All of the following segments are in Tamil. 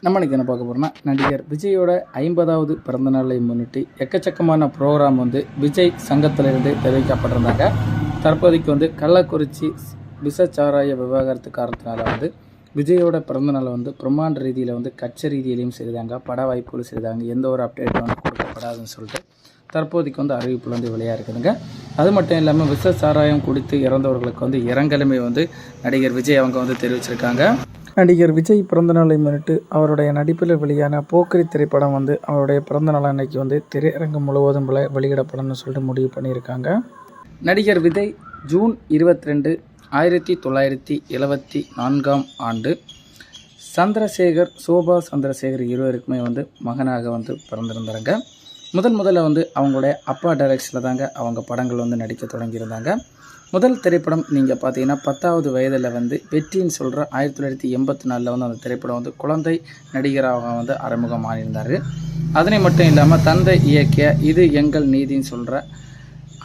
நம்ம இன்றைக்கி என்ன பார்க்க போகிறோம்னா, நடிகர் விஜயோட 50வது பிறந்தநாளை முன்னிட்டு எக்கச்சக்கமான ப்ரோக்ராம் விஜய் சங்கத்திலிருந்து தெரிவிக்கப்பட்டிருந்தாங்க. தற்போதைக்கு கள்ளக்குறிச்சி விஷச்சாராய விவகாரத்து காரணத்தினால விஜயோட பிறந்தநாளை பிரம்மாண்ட ரீதியில் கட்சி ரீதியிலையும் செய்தாங்க, பட வாய்ப்புகள் செய்தாங்க. எந்த ஒரு அப்டேட்டும் கொடுக்கப்படாதுன்னு சொல்லிட்டு தற்போதைக்கு அறிவிப்புகள் வெளியாக இருக்குதுங்க. அது மட்டும் இல்லாமல் விஷச்சாராயம் குடித்து இறந்தவர்களுக்கு இரங்கலுமே நடிகர் விஜய் அவங்க தெரிவிச்சிருக்காங்க. நடிகர் விஜய் பிறந்தநாளை முன்னிட்டு அவருடைய நடிப்பில் வெளியான போக்கிரி திரைப்படம் அவருடைய பிறந்தநாள் அன்னைக்கு திரையரங்கம் முழுவதும் வெளியிடப்படணும்னு சொல்லிட்டு முடிவு பண்ணியிருக்காங்க. நடிகர் விஜய் ஜூன் 22, 1974 ஆண்டு சந்திரசேகர், சோபா சந்திரசேகர் இருவருக்குமே மகனாக பிறந்திருந்தாங்க. முதல்ல அவங்களுடைய அப்பா டைரக்ஷனில் தாங்க அவங்க படங்கள் நடிக்க தொடங்கியிருந்தாங்க. முதல் திரைப்படம் நீங்கள் பார்த்தீங்கன்னா 10வது வயதில் வெற்றின்னு சொல்கிற 1984 அந்த திரைப்படம் குழந்தை நடிகராக அறிமுகம் ஆகியிருந்தார். அதனை மட்டும் இல்லாமல் தந்தை இயக்கிய இது எங்கள் நீதின்னு சொல்கிற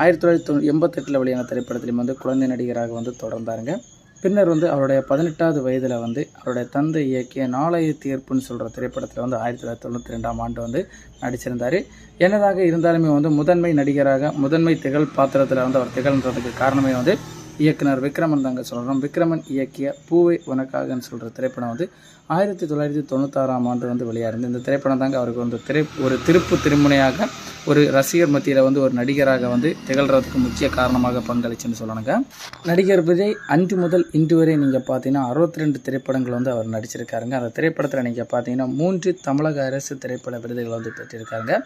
1988 வெளியான திரைப்படத்திலும் குழந்தை நடிகராக தொடர்ந்தாருங்க. பின்னர் அவருடைய 18வது வயதில் அவருடைய தந்தை இயக்கிய நாளைய தீர்ப்புன்னு சொல்கிற திரைப்படத்தில் 1992 ஆண்டு நடிச்சிருந்தார். என்னதாக இருந்தாலுமே முதன்மை நடிகராக முதன்மை திகழ் பாத்திரத்தில் அவர் திகழ்ன்றதுக்கு காரணமே இயக்குனர் விக்ரமன் தாங்க சொல்கிறோம். விக்ரமன் இயக்கிய பூவை உனக்காகன்னு சொல்கிற திரைப்படம் 1996 ஆண்டு வெளியாயிருந்தது. இந்த திரைப்படம் தாங்க அவருக்கு ஒரு திருப்பு திருமுனையாக ஒரு ரசிகர் மத்தியில் ஒரு நடிகராக திகழ்கிறதுக்கு முக்கிய காரணமாக பங்களிச்சுன்னு சொல்லணுங்க. நடிகர் விஜய் அன்று முதல் இன்று வரை நீங்கள் பார்த்தீங்கன்னா 62 திரைப்படங்கள் அவர் நடிச்சிருக்காருங்க. அந்த திரைப்படத்தில் நீங்கள் பார்த்தீங்கன்னா 3 தமிழக அரசு திரைப்பட விருதுகள் பெற்றிருக்காருங்க.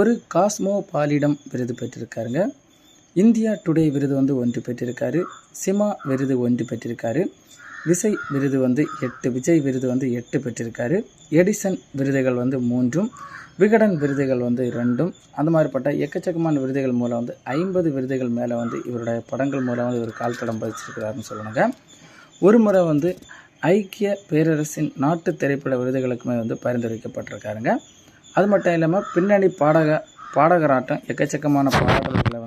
ஒரு காஸ்மோ பாலிடம் விருது பெற்றிருக்காருங்க. இந்தியா டுடே விருது 1 பெற்றிருக்காரு. சிமா விருது 1 பெற்றிருக்காரு. விசை விருது 8, விஜய் விருது 8 பெற்றிருக்காரு. எடிசன் விருதுகள் 3, விகடன் விருதுகள் 2, அந்த மாதிரிப்பட்ட எக்கச்சக்கமான விருதுகள் மூலம் 50 விருதுகள் மேலே இவருடைய படங்கள் மூலம் இவர் கால் தடம் பதிச்சிருக்கிறாருன்னு சொல்லணுங்க. ஒரு முறை ஐக்கிய பேரரசின் நாட்டு திரைப்பட விருதுகளுக்குமே பரிந்துரைக்கப்பட்டிருக்காருங்க. அது மட்டும் இல்லாமல் பின்னணி பாடகராட்டம் எக்கச்சக்கமான பாடல்களை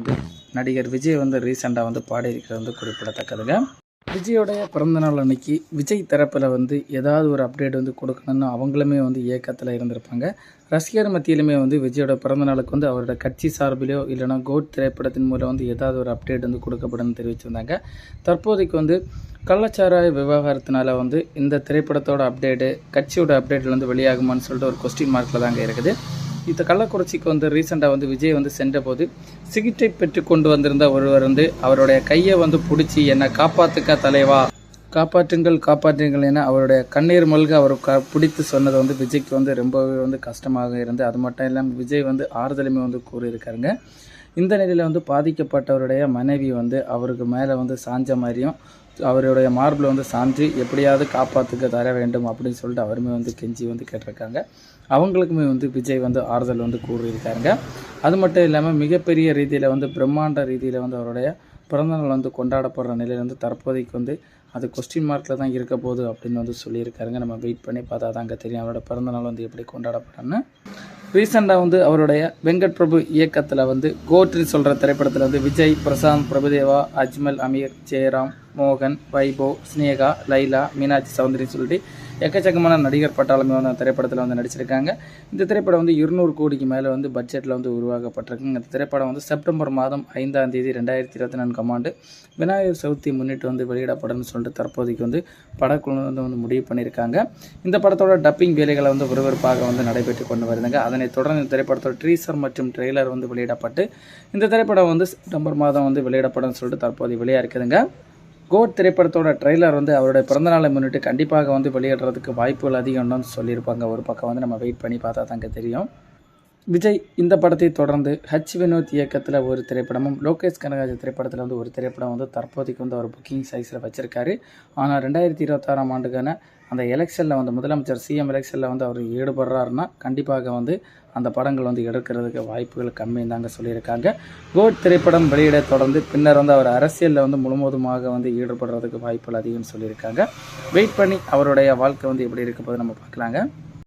நடிகர் விஜய் ரீசெண்டாக பாடியிருக்கிறது குறிப்பிடத்தக்கதுங்க. விஜயோடைய பிறந்தநாள் அன்னைக்கு விஜய் தரப்பில் ஏதாவது ஒரு அப்டேட் கொடுக்கணும்னு அவங்களுமே இயக்கத்தில் இருந்திருப்பாங்க. ரசிகர் மத்தியிலுமே விஜயோட பிறந்தநாளுக்கு அவரோட கட்சி சார்பிலையோ இல்லைனா கோட் திரைப்படத்தின் மூலம் ஏதாவது ஒரு அப்டேட் கொடுக்கப்படும் தெரிவிச்சிருந்தாங்க. தற்போதைக்கு கள்ளச்சாராய விவகாரத்தினால இந்த திரைப்படத்தோட அப்டேட்டு கட்சியோட அப்டேட்டில் வெளியாகுமான்னு சொல்லிட்டு ஒரு கொஸ்டின் மார்க்கில் தாங்க இருக்குது. இந்த கள்ளக்குறிச்சிக்கு ரீசெண்டாக விஜய் சென்ற போது சிகிச்சை பெற்று கொண்டு வந்திருந்த ஒருவர் அவருடைய கையை பிடிச்சி என்னை காப்பாற்றுக்க தலைவா, காப்பாற்றுங்கள் என அவருடைய கண்ணீர் மல்க அவர் பிடித்து சொன்னது விஜய்க்கு ரொம்பவே கஷ்டமாக இருந்து, அது மட்டும் இல்லாமல் விஜய் ஆறுதலுமே கூறியிருக்காருங்க. இந்த நிலையில் பாதிக்கப்பட்டவருடைய மனைவி அவருக்கு மேலே சாஞ்ச மாதிரியும் அவருடைய மார்பில் சாஞ்சு எப்படியாவது காப்பாற்றுக்க தர வேண்டும் அப்படின்னு சொல்லிட்டு அவருமே கெஞ்சி கேட்டிருக்காங்க. அவங்களுக்குமே விஜய் ஆறுதல் கூறியிருக்காருங்க. அது மட்டும் இல்லாமல் மிகப்பெரிய ரீதியில் பிரம்மாண்ட ரீதியில் அவருடைய பிறந்தநாள் கொண்டாடப்படுற நிலையில் தற்போதைக்கு அது கொஸ்டின் மார்க்கில் தான் இருக்க போகுது அப்படின்னு சொல்லியிருக்காருங்க. நம்ம வெயிட் பண்ணி பார்த்தா தாங்க தெரியும் அவரோட பிறந்தநாள் எப்படி கொண்டாடப்படுறான்னு. ரீசெண்டாக அவருடைய வெங்கட் பிரபு இயக்கத்தில் கோட்ரின்னு சொல்கிற திரைப்படத்தில் விஜய், பிரசாந்த், பிரபுதேவா, அஜ்மல், அமீர், ஜெயராம், மோகன், வைபவ், ஸ்னேகா, லைலா, மீனாட்சி சௌந்தரின்னு சொல்லிட்டு எக்கச்சக்கமான நடிகர் பட்டாளமே அந்த திரைப்படத்தில் நடிச்சிருக்காங்க. இந்த திரைப்படம் 200 கோடிக்கு மேலே பட்ஜெட்டில் உருவாக்கப்பட்டிருக்குங்க. இந்த திரைப்படம் செப்டம்பர் மாதம் 5ஆம் தேதி 2024 ஆண்டு விநாயகர் சதுர்த்தி முன்னிட்டு வெளியிடப்படும் சொல்லிட்டு தற்போதைக்கு படக்குழு முடிவு பண்ணியிருக்காங்க. இந்த படத்தோட டப்பிங் வேலைகளை விறுவிறுப்பாக நடைபெற்று கொண்டு வருதுங்க. அதனைத் தொடர்ந்து இந்த திரைப்படத்தோட ட்ரீசர் மற்றும் ட்ரெய்லர் வெளியிடப்பட்டு இந்த திரைப்படம் செப்டம்பர் மாதம் வெளியிடப்படும் சொல்லிட்டு தற்போது வெளியாக இருக்குதுங்க. கோட் திரைப்படத்தோட ட்ரெய்லர் அவருடைய பிறந்தநாளை முன்னிட்டு கண்டிப்பாக வெளியிடுறதுக்கு வாய்ப்புகள் அதிகம்னு சொல்லியிருப்பாங்க. ஒரு பக்கம் நம்ம வெயிட் பண்ணி பார்த்தா தாங்க தெரியும். விஜய் இந்த படத்தை தொடர்ந்து வினோத் இயக்கத்தில் ஒரு திரைப்படமும் லோகேஷ் கனகராஜ் திரைப்படத்தில் ஒரு திரைப்படம் தற்போதைக்கு அவர் புக்கிங் சைஸில் வச்சுருக்காரு. ஆனால் 2026 ஆண்டுக்கான அந்த எலெக்ஷனில் முதலமைச்சர் சிஎம் எலெக்ஷனில் அவர் ஈடுபடுறாருன்னா கண்டிப்பாக அந்த படங்கள் எடுக்கிறதுக்கு வாய்ப்புகள் கம்மின்னு தாங்க சொல்லியிருக்காங்க. கோட் திரைப்படம் வெளியிட தொடர்ந்து பின்னர் அவர் அரசியலில் முழுவதுமாக ஈடுபடுறதுக்கு வாய்ப்புகள் அதிகம்னு சொல்லியிருக்காங்க. வெயிட் பண்ணி அவருடைய வாழ்க்கை எப்படி இருக்க போது நம்ம பார்க்கலாங்க.